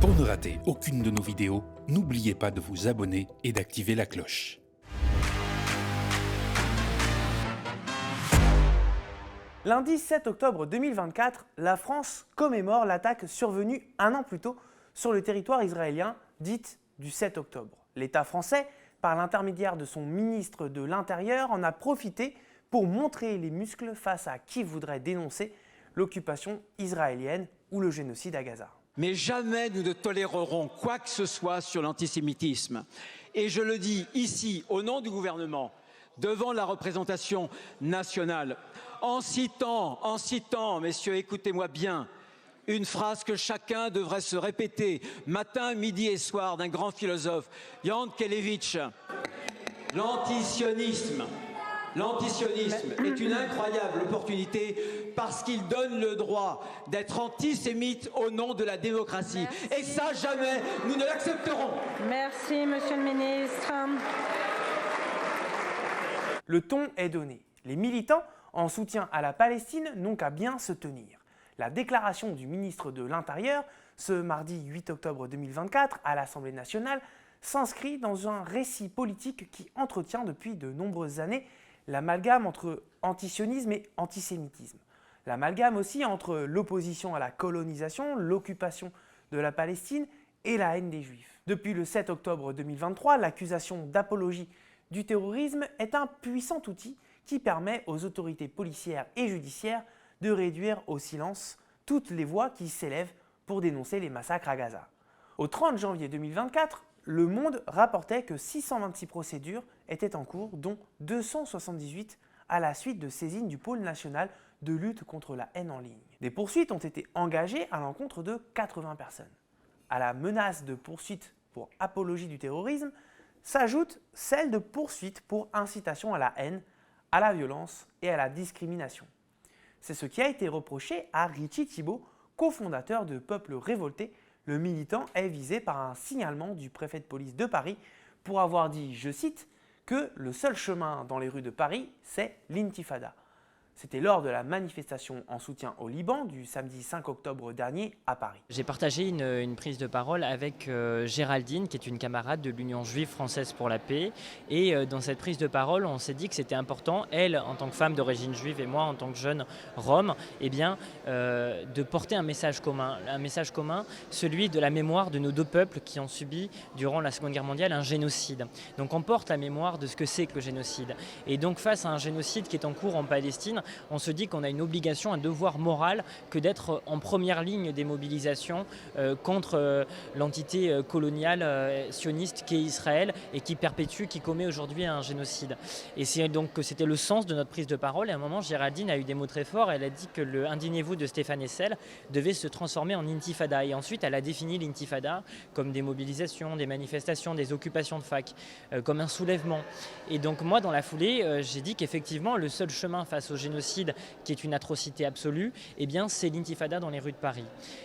Pour ne rater aucune de nos vidéos, n'oubliez pas de vous abonner et d'activer la cloche. Lundi 7 octobre 2024, la France commémore l'attaque survenue un an plus tôt sur le territoire israélien, dite du 7 octobre. L'État français, par l'intermédiaire de son ministre de l'Intérieur, en a profité pour montrer les muscles face à qui voudrait dénoncer l'occupation israélienne ou le génocide à Gaza. Mais jamais nous ne tolérerons quoi que ce soit sur l'antisémitisme. Et je le dis ici, au nom du gouvernement, devant la représentation nationale, en citant, messieurs, écoutez-moi bien, une phrase que chacun devrait se répéter matin, midi et soir d'un grand philosophe, Jan Kelevitch. L'antisionisme est une incroyable opportunité parce qu'il donne le droit d'être antisémite au nom de la démocratie. Merci. Et ça, jamais, nous ne l'accepterons. Merci, monsieur le ministre. Le ton est donné. Les militants en soutien à la Palestine n'ont qu'à bien se tenir. La déclaration du ministre de l'Intérieur, ce mardi 8 octobre 2024, à l'Assemblée nationale, s'inscrit dans un récit politique qui entretient depuis de nombreuses années l'amalgame entre antisionisme et antisémitisme. L'amalgame aussi entre l'opposition à la colonisation, l'occupation de la Palestine et la haine des Juifs. Depuis le 7 octobre 2023, l'accusation d'apologie du terrorisme est un puissant outil qui permet aux autorités policières et judiciaires de réduire au silence toutes les voix qui s'élèvent pour dénoncer les massacres à Gaza. Au 30 janvier 2024, Le Monde rapportait que 626 procédures étaient en cours, dont 278 à la suite de saisines du pôle national de lutte contre la haine en ligne. Des poursuites ont été engagées à l'encontre de 80 personnes. À la menace de poursuite pour apologie du terrorisme s'ajoute celle de poursuite pour incitation à la haine, à la violence et à la discrimination. C'est ce qui a été reproché à Richie Thibault, cofondateur de Peuple Révolté. Le militant est visé par un signalement du préfet de police de Paris pour avoir dit, je cite, que le seul chemin dans les rues de Paris, c'est l'intifada. C'était lors de la manifestation en soutien au Liban du samedi 5 octobre dernier à Paris. J'ai partagé une prise de parole avec Géraldine, qui est une camarade de l'Union juive française pour la paix. Et dans cette prise de parole, on s'est dit que c'était important, elle en tant que femme d'origine juive et moi en tant que jeune Rome, de porter un message commun, celui de la mémoire de nos deux peuples qui ont subi durant la Seconde Guerre mondiale un génocide. Donc on porte la mémoire de ce que c'est que le génocide. Et donc face à un génocide qui est en cours en Palestine, on se dit qu'on a une obligation, un devoir moral que d'être en première ligne des mobilisations contre l'entité coloniale sioniste qu'est Israël et qui perpétue, qui commet aujourd'hui un génocide. Et c'est donc que c'était le sens de notre prise de parole. Et à un moment, Géraldine a eu des mots très forts. Elle a dit que le Indignez-vous de Stéphane Hessel devait se transformer en intifada. Et ensuite, elle a défini l'intifada comme des mobilisations, des manifestations, des occupations de fac, comme un soulèvement. Et donc moi, dans la foulée, j'ai dit qu'effectivement, le seul chemin face au génocide, qui est une atrocité absolue, eh bien c'est l'intifada dans les rues de Paris.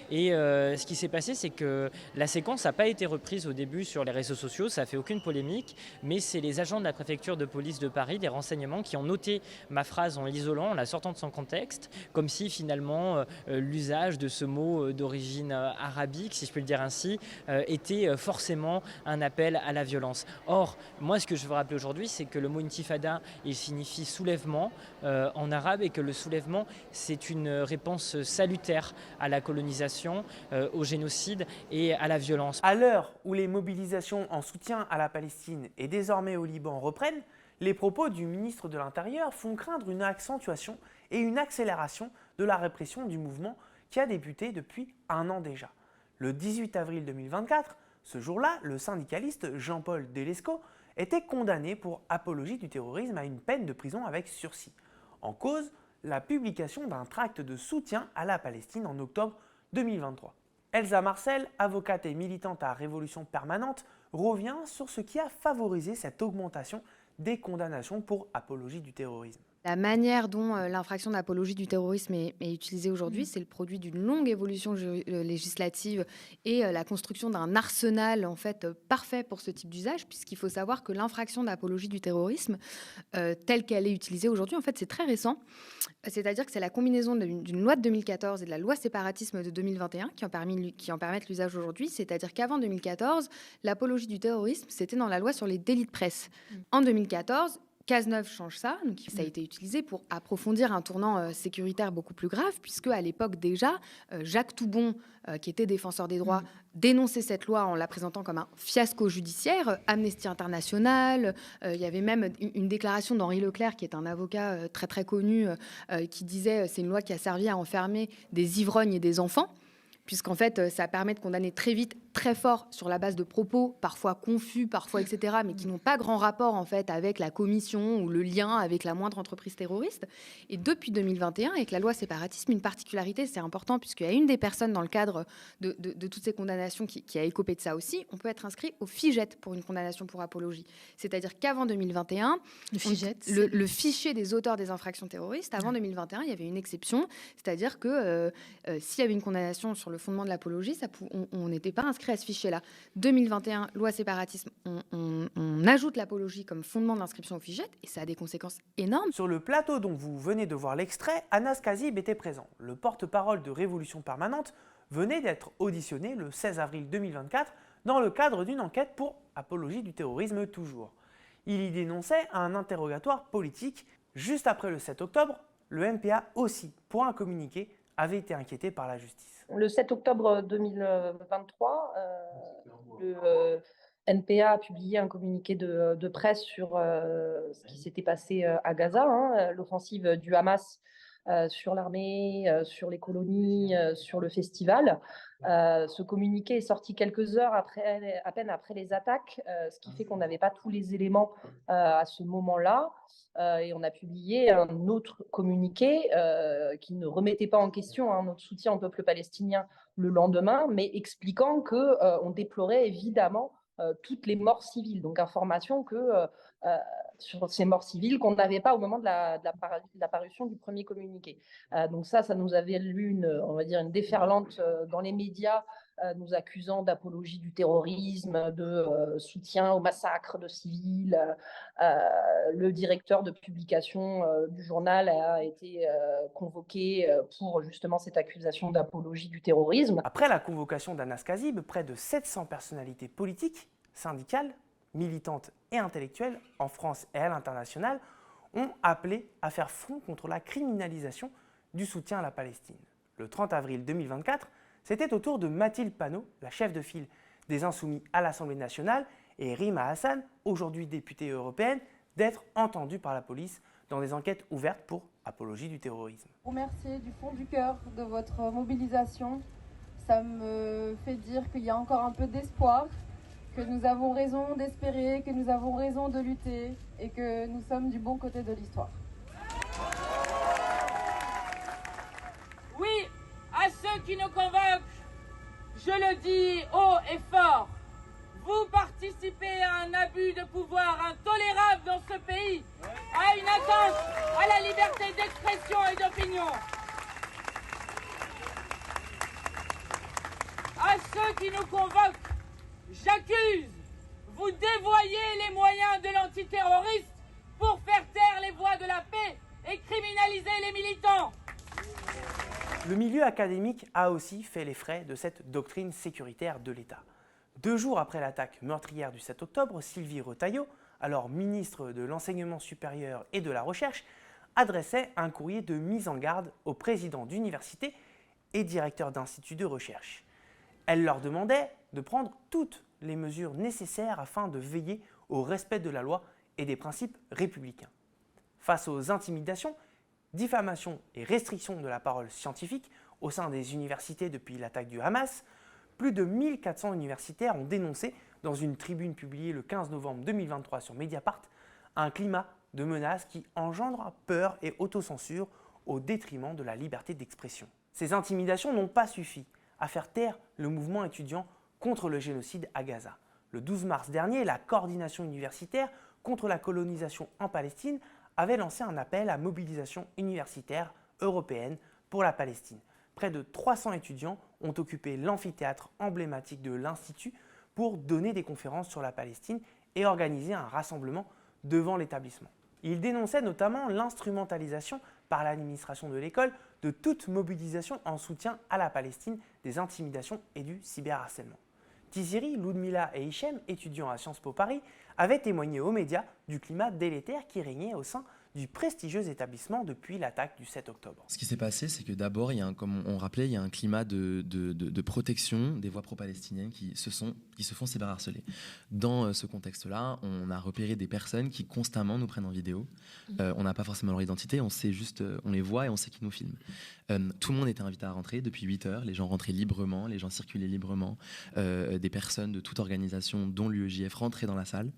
Et ce qui s'est passé, c'est que la séquence n'a pas été reprise au début sur les réseaux sociaux, ça n'a fait aucune polémique, mais c'est les agents de la préfecture de police de Paris, des renseignements, qui ont noté ma phrase en l'isolant, en la sortant de son contexte, comme si finalement l'usage de ce mot d'origine arabique, si je peux le dire ainsi, était forcément un appel à la violence. Or, moi ce que je veux rappeler aujourd'hui, c'est que le mot intifada, il signifie soulèvement en arabe, et que le soulèvement, c'est une réponse salutaire à la colonisation, au génocide et à la violence. À l'heure où les mobilisations en soutien à la Palestine et désormais au Liban reprennent, les propos du ministre de l'Intérieur font craindre une accentuation et une accélération de la répression du mouvement qui a débuté depuis un an déjà. Le 18 avril 2024, ce jour-là, le syndicaliste Jean-Paul Delesco était condamné pour apologie du terrorisme à une peine de prison avec sursis. En cause, la publication d'un tract de soutien à la Palestine en octobre 2023. Elsa Marcel, avocate et militante à Révolution Permanente, revient sur ce qui a favorisé cette augmentation des condamnations pour apologie du terrorisme. La manière dont l'infraction d'apologie du terrorisme est utilisée aujourd'hui, c'est le produit d'une longue évolution législative et la construction d'un arsenal en fait parfait pour ce type d'usage, puisqu'il faut savoir que l'infraction d'apologie du terrorisme, telle qu'elle est utilisée aujourd'hui, en fait, c'est très récent. C'est-à-dire que c'est la combinaison d'une loi de 2014 et de la loi séparatisme de 2021 qui en permettent l'usage aujourd'hui. C'est-à-dire qu'avant 2014, l'apologie du terrorisme, c'était dans la loi sur les délits de presse. En 2014, Cazeneuve change ça, donc ça a été utilisé pour approfondir un tournant sécuritaire beaucoup plus grave, puisque à l'époque déjà, Jacques Toubon, qui était défenseur des droits, dénonçait cette loi en la présentant comme un fiasco judiciaire. Amnesty International, il y avait même une déclaration d'Henri Leclerc, qui est un avocat très très connu, qui disait c'est une loi qui a servi à enfermer des ivrognes et des enfants, puisqu'en fait, ça permet de condamner très vite, très fort, sur la base de propos, parfois confus, parfois etc., mais qui n'ont pas grand rapport en fait avec la commission ou le lien avec la moindre entreprise terroriste. Et depuis 2021, avec la loi séparatisme, une particularité, c'est important, puisqu'il y a une des personnes dans le cadre de toutes ces condamnations qui a écopé de ça aussi, on peut être inscrit au FIGET pour une condamnation pour apologie. C'est-à-dire qu'avant 2021, le fichier des auteurs des infractions terroristes, avant 2021, il y avait une exception, c'est-à-dire que s'il y avait une condamnation sur le fondement de l'apologie, on n'était pas inscrit à ce fichier-là. 2021, loi séparatisme, on ajoute l'apologie comme fondement d'inscription au FIGET et ça a des conséquences énormes. Sur le plateau dont vous venez de voir l'extrait, Anas Kazib était présent. Le porte-parole de Révolution Permanente venait d'être auditionné le 16 avril 2024 dans le cadre d'une enquête pour apologie du terrorisme toujours. Il y dénonçait un interrogatoire politique. Juste après le 7 octobre, le MPA aussi, pour un communiqué, avait été inquiété par la justice. Le 7 octobre 2023, le NPA a publié un communiqué de presse sur ce qui s'était passé à Gaza, l'offensive du Hamas sur l'armée, sur les colonies, sur le festival. Ce communiqué est sorti quelques heures à peine après les attaques, ce qui fait qu'on n'avait pas tous les éléments à ce moment-là. Et on a publié un autre communiqué qui ne remettait pas en question notre soutien au peuple palestinien le lendemain, mais expliquant qu'on déplorait évidemment toutes les morts civiles. Donc information sur ces morts civiles qu'on n'avait pas au moment de la parution du premier communiqué. Donc ça nous avait lu une déferlante dans les médias, nous accusant d'apologie du terrorisme, de soutien au massacre de civils. Le directeur de publication du journal a été convoqué pour justement cette accusation d'apologie du terrorisme. Après la convocation d'Anas Kazib, près de 700 personnalités politiques, syndicales, militantes et intellectuelles en France et à l'international ont appelé à faire front contre la criminalisation du soutien à la Palestine. Le 30 avril 2024, c'était au tour de Mathilde Panot, la chef de file des Insoumis à l'Assemblée nationale, et Rima Hassan, aujourd'hui députée européenne, d'être entendues par la police dans des enquêtes ouvertes pour apologie du terrorisme. Vous remercier du fond du cœur de votre mobilisation. Ça me fait dire qu'il y a encore un peu d'espoir, que nous avons raison d'espérer, que nous avons raison de lutter et que nous sommes du bon côté de l'histoire. Oui, à ceux qui nous convoquent, je le dis haut et fort, vous participez à un abus de pouvoir intolérable dans ce pays, à une atteinte à la liberté d'expression et d'opinion. À ceux qui nous convoquent, j'accuse, vous dévoyez les moyens de l'antiterrorisme pour faire taire les voix de la paix et criminaliser les militants. Le milieu académique a aussi fait les frais de cette doctrine sécuritaire de l'État. 2 jours après l'attaque meurtrière du 7 octobre, Sylvie Retailleau, alors ministre de l'Enseignement supérieur et de la Recherche, adressait un courrier de mise en garde aux présidents d'universités et directeurs d'instituts de recherche. Elle leur demandait de prendre toutes les mesures nécessaires afin de veiller au respect de la loi et des principes républicains. Face aux intimidations, diffamations et restrictions de la parole scientifique au sein des universités depuis l'attaque du Hamas, plus de 1400 universitaires ont dénoncé, dans une tribune publiée le 15 novembre 2023 sur Mediapart, un climat de menaces qui engendre peur et autocensure au détriment de la liberté d'expression. Ces intimidations n'ont pas suffi à faire taire le mouvement étudiant contre le génocide à Gaza. Le 12 mars dernier, la coordination universitaire contre la colonisation en Palestine avait lancé un appel à mobilisation universitaire européenne pour la Palestine. Près de 300 étudiants ont occupé l'amphithéâtre emblématique de l'Institut pour donner des conférences sur la Palestine et organiser un rassemblement devant l'établissement. Ils dénonçaient notamment l'instrumentalisation par l'administration de l'école de toute mobilisation en soutien à la Palestine, des intimidations et du cyberharcèlement. Tiziri, Ludmila et Hichem, étudiants à Sciences Po Paris, avaient témoigné aux médias du climat délétère qui régnait au sein du prestigieux établissement depuis l'attaque du 7 octobre. Ce qui s'est passé, c'est que d'abord, comme on rappelait, il y a un climat de protection des voix pro-palestiniennes qui se font cyberharceler. Dans ce contexte-là, on a repéré des personnes qui constamment nous prennent en vidéo. On n'a pas forcément leur identité, on sait juste, on les voit et on sait qu'ils nous filment. Tout le monde était invité à rentrer depuis 8 heures, les gens rentraient librement, les gens circulaient librement, des personnes de toute organisation, dont l'UEJF, rentraient dans la salle.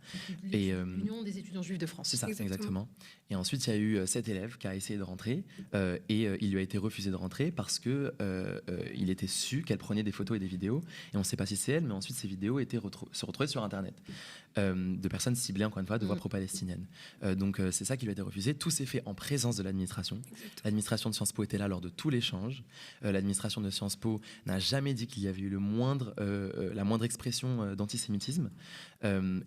L'Union des étudiants juifs de France. C'est ça, c'est exactement. Et ensuite, il y a eu cet élève qui a essayé de rentrer et il lui a été refusé de rentrer parce qu'il était su qu'elle prenait des photos et des vidéos. Et on ne sait pas si c'est elle, mais ensuite ces vidéos se retrouvaient sur Internet de personnes ciblées, encore une fois, de voix pro-palestiniennes. Donc c'est ça qui lui a été refusé. Tout s'est fait en présence de l'administration. L'administration de Sciences Po était là lors de tout l'échange. L'administration de Sciences Po n'a jamais dit qu'il y avait eu la moindre expression d'antisémitisme.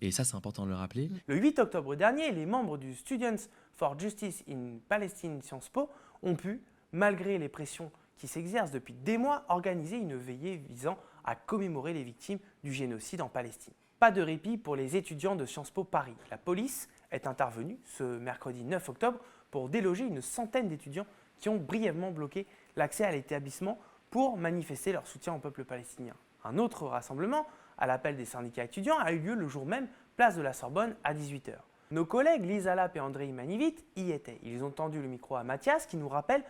Et ça, c'est important de le rappeler. Le 8 octobre dernier, les membres du Students for Justice in Palestine Sciences Po ont pu, malgré les pressions qui s'exercent depuis des mois, organiser une veillée visant à commémorer les victimes du génocide en Palestine. Pas de répit pour les étudiants de Sciences Po Paris. La police est intervenue ce mercredi 9 octobre pour déloger une centaine d'étudiants qui ont brièvement bloqué l'accès à l'établissement pour manifester leur soutien au peuple palestinien. Un autre rassemblement, à l'appel des syndicats étudiants, a eu lieu le jour même, place de la Sorbonne, à 18h. Nos collègues Lisa Lapp et Andrei Manivit y étaient. Ils ont tendu le micro à Mathias qui nous rappelle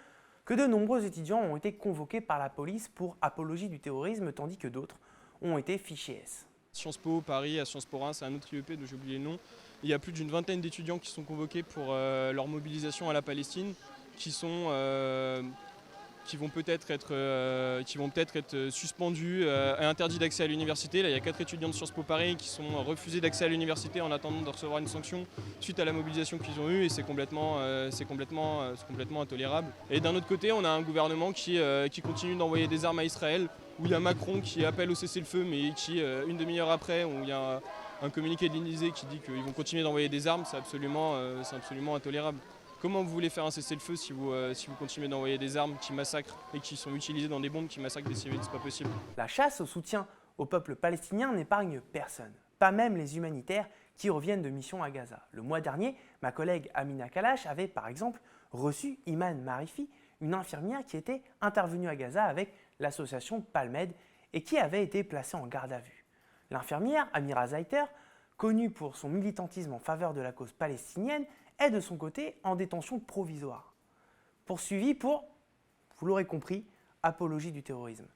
que de nombreux étudiants ont été convoqués par la police pour apologie du terrorisme, tandis que d'autres ont été fichés S. Sciences Po Paris, à Sciences Po Reims, c'est un autre IEP dont j'ai oublié le nom. Il y a plus d'une vingtaine d'étudiants qui sont convoqués pour leur mobilisation à la Palestine, qui vont peut-être être suspendus et interdits d'accès à l'université. Là, il y a 4 étudiants de Sciences Po Paris qui sont refusés d'accès à l'université en attendant de recevoir une sanction suite à la mobilisation qu'ils ont eue, et c'est complètement intolérable. Et d'un autre côté, on a un gouvernement qui continue d'envoyer des armes à Israël, où il y a Macron qui appelle au cessez-le-feu, mais qui, une demi-heure après, où il y a un communiqué de l'Élysée qui dit qu'ils vont continuer d'envoyer des armes, c'est absolument intolérable. Comment vous voulez faire un cessez-le-feu si vous continuez d'envoyer des armes qui massacrent et qui sont utilisées dans des bombes qui massacrent des civils? C'est pas possible. La chasse au soutien au peuple palestinien n'épargne personne, pas même les humanitaires qui reviennent de mission à Gaza. Le mois dernier, ma collègue Amina Kalash avait par exemple reçu Iman Marifi, une infirmière qui était intervenue à Gaza avec l'association Palmed et qui avait été placée en garde à vue. L'infirmière Amira Zaiter, connue pour son militantisme en faveur de la cause palestinienne, est de son côté en détention provisoire, poursuivie pour, vous l'aurez compris, apologie du terrorisme.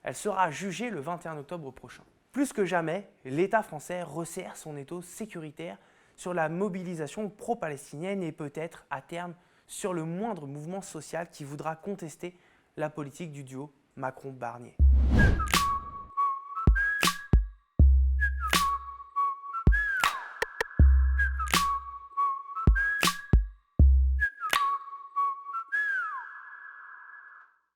Elle sera jugée le 21 octobre prochain. Plus que jamais, l'État français resserre son étau sécuritaire sur la mobilisation pro-palestinienne et peut-être, à terme, sur le moindre mouvement social qui voudra contester la politique du duo Macron-Barnier.